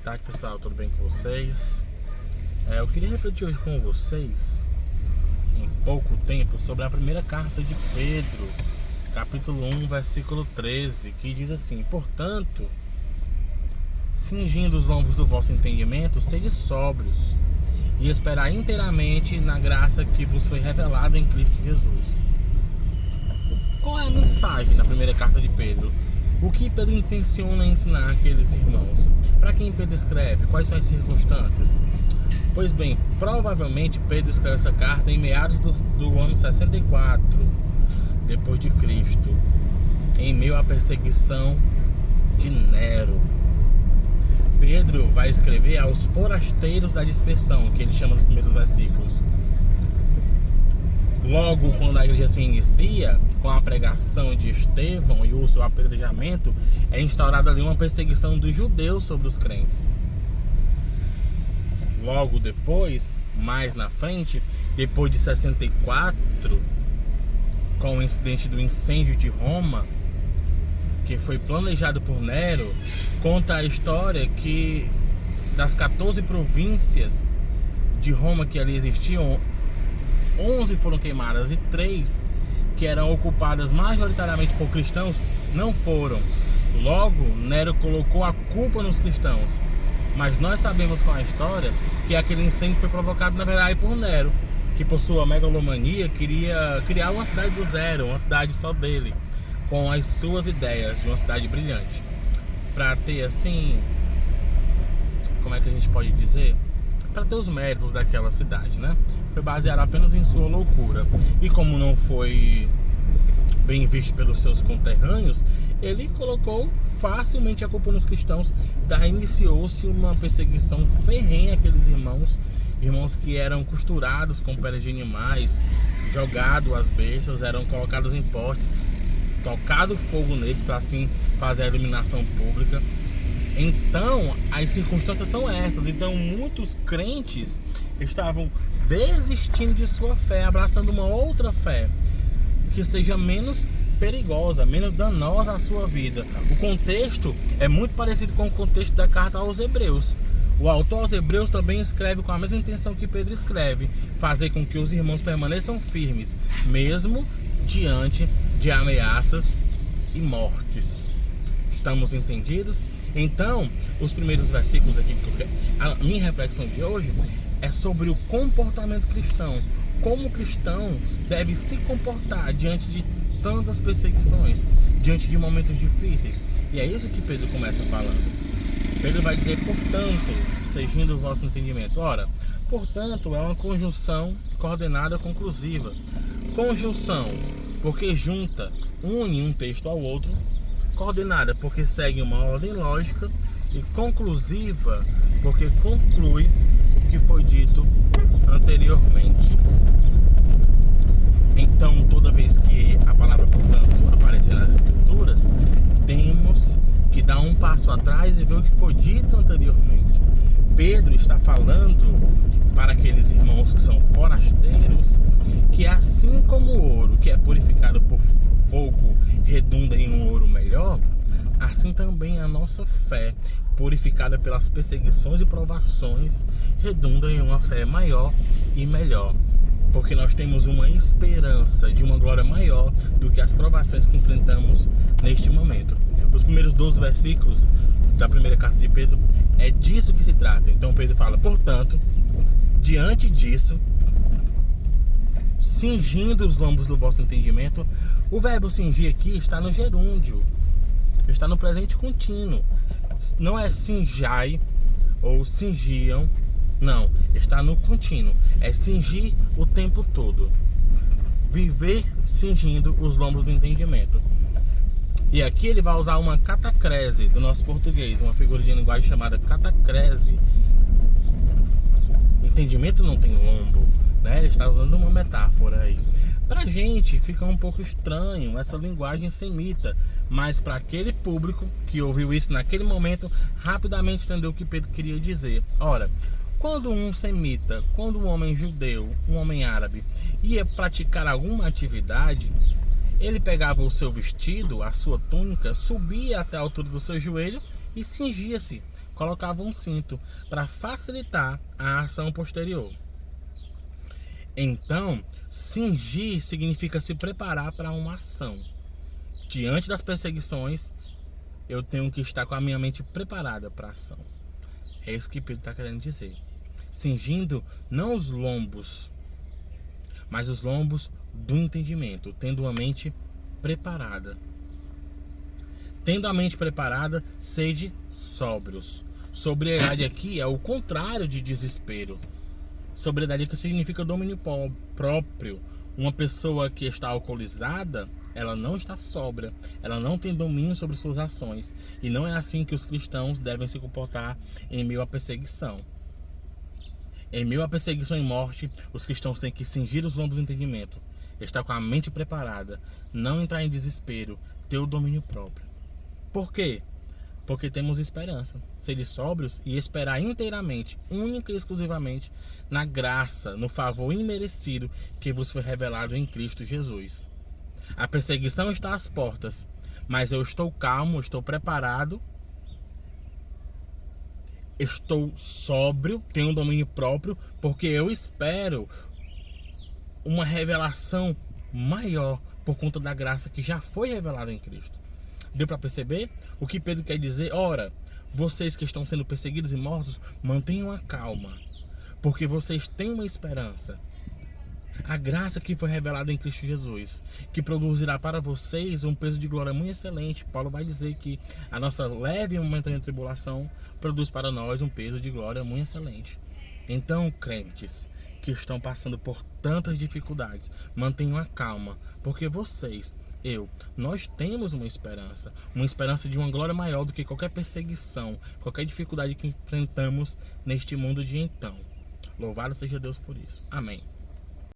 Boa tarde, pessoal, tudo bem com vocês? Eu queria refletir hoje com vocês, em pouco tempo, sobre a primeira carta de Pedro, capítulo 1, versículo 13, que diz assim: portanto, cingindo os lombos do vosso entendimento, sede sóbrios, e esperar inteiramente na graça que vos foi revelada em Cristo Jesus. Qual é a mensagem da primeira carta de Pedro? O que Pedro intenciona ensinar àqueles irmãos? Para quem Pedro escreve? Quais são as circunstâncias? Pois bem, provavelmente Pedro escreve essa carta em meados do ano 64 depois de Cristo, em meio à perseguição de Nero. Pedro vai escrever aos forasteiros da dispersão, que ele chama nos primeiros versículos. Logo, quando a igreja se inicia, com a pregação de Estevão e o seu apedrejamento, é instaurada ali uma perseguição dos judeus sobre os crentes. Logo depois, mais na frente, depois de 64, com o incidente do incêndio de Roma, que foi planejado por Nero, conta a história que das 14 províncias de Roma que ali existiam, 11 foram queimadas e 3 que eram ocupadas majoritariamente por cristãos não foram. Logo, Nero colocou a culpa nos cristãos. Mas nós sabemos com a história que aquele incêndio foi provocado na verdade por Nero, que por sua megalomania queria criar uma cidade do zero, uma cidade só dele, com as suas ideias de uma cidade brilhante, para ter assim, como é que a gente pode dizer? Para ter os méritos daquela cidade, né? Foi baseado apenas em sua loucura. E como não foi bem visto pelos seus conterrâneos, ele colocou facilmente a culpa nos cristãos. Daí iniciou-se uma perseguição ferrenha àqueles irmãos que eram costurados com peles de animais, jogados às bestas, eram colocados em postes, tocado fogo neles para assim fazer a iluminação pública. Então, as circunstâncias são essas. Então, muitos crentes estavam desistindo de sua fé, abraçando uma outra fé que seja menos perigosa, menos danosa à sua vida. O contexto é muito parecido com o contexto da carta aos Hebreus. O autor aos Hebreus também escreve com a mesma intenção que Pedro escreve: fazer com que os irmãos permaneçam firmes, mesmo diante de ameaças e mortes. Estamos entendidos? Então, os primeiros versículos aqui, a minha reflexão de hoje é sobre o comportamento cristão. Como o cristão deve se comportar diante de tantas perseguições, diante de momentos difíceis. E é isso que Pedro começa falando. Pedro vai dizer: portanto, cingindo o vosso entendimento. Ora, portanto, é uma conjunção coordenada conclusiva. Conjunção, porque junta, une um texto ao outro. Coordenada, porque segue uma ordem lógica. E conclusiva, porque conclui o que foi dito anteriormente. Então, toda vez que a palavra portanto aparecer nas escrituras, temos que dar um passo atrás e ver o que foi dito anteriormente. Pedro está falando para aqueles irmãos que são forasteiros, que assim como o ouro que é purificado por fogo redunda em um ouro melhor, assim também a nossa fé, purificada pelas perseguições e provações, redunda em uma fé maior e melhor, porque nós temos uma esperança de uma glória maior do que as provações que enfrentamos neste momento. Os primeiros 12 versículos da primeira carta de Pedro é disso que se trata. Então Pedro fala: portanto, diante disso, cingindo os lombos do vosso entendimento. O verbo cingir aqui está no gerúndio, está no presente contínuo. Não é cinjai ou cingiam, não, está no contínuo. É cingir o tempo todo, viver cingindo os lombos do entendimento. E aqui ele vai usar uma catacrese do nosso português, uma figura de linguagem chamada catacrese. Entendimento não tem lombo, né? Ele está usando uma metáfora aí. Pra gente fica um pouco estranho essa linguagem semita, mas para aquele público que ouviu isso naquele momento, rapidamente entendeu o que Pedro queria dizer. Ora, quando um semita, quando um homem judeu, um homem árabe, ia praticar alguma atividade, ele pegava o seu vestido, a sua túnica, subia até a altura do seu joelho e cingia-se colocava um cinto para facilitar a ação posterior. Então, cingir significa se preparar para uma ação. Diante das perseguições, eu tenho que estar com a minha mente preparada para a ação. É isso que Pedro está querendo dizer. Cingindo não os lombos, mas os lombos do entendimento, tendo a mente preparada. Tendo a mente preparada, sede sóbrios. Sobriedade aqui é o contrário de desespero. Sobriedade que significa domínio próprio. Uma pessoa que está alcoolizada, ela não está sóbria, ela não tem domínio sobre suas ações. E não é assim que os cristãos devem se comportar em meio à perseguição. Em meio à perseguição e morte, os cristãos têm que cingir os lombos do entendimento, estar com a mente preparada, não entrar em desespero, ter o domínio próprio. Por quê? Porque temos esperança, ser sóbrios e esperar inteiramente, única e exclusivamente, na graça, no favor imerecido que vos foi revelado em Cristo Jesus. A perseguição está às portas, mas eu estou calmo, estou preparado, estou sóbrio, tenho um domínio próprio, porque eu espero uma revelação maior por conta da graça que já foi revelada em Cristo. Deu para perceber o que Pedro quer dizer? Ora, vocês que estão sendo perseguidos e mortos, mantenham a calma, porque vocês têm uma esperança. A graça que foi revelada em Cristo Jesus, que produzirá para vocês um peso de glória muito excelente. Paulo vai dizer que a nossa leve e momentânea tribulação produz para nós um peso de glória muito excelente. Então, crentes que estão passando por tantas dificuldades, mantenham a calma, porque vocês, nós temos uma esperança de uma glória maior do que qualquer perseguição, qualquer dificuldade que enfrentamos neste mundo de então. Louvado seja Deus por isso. Amém.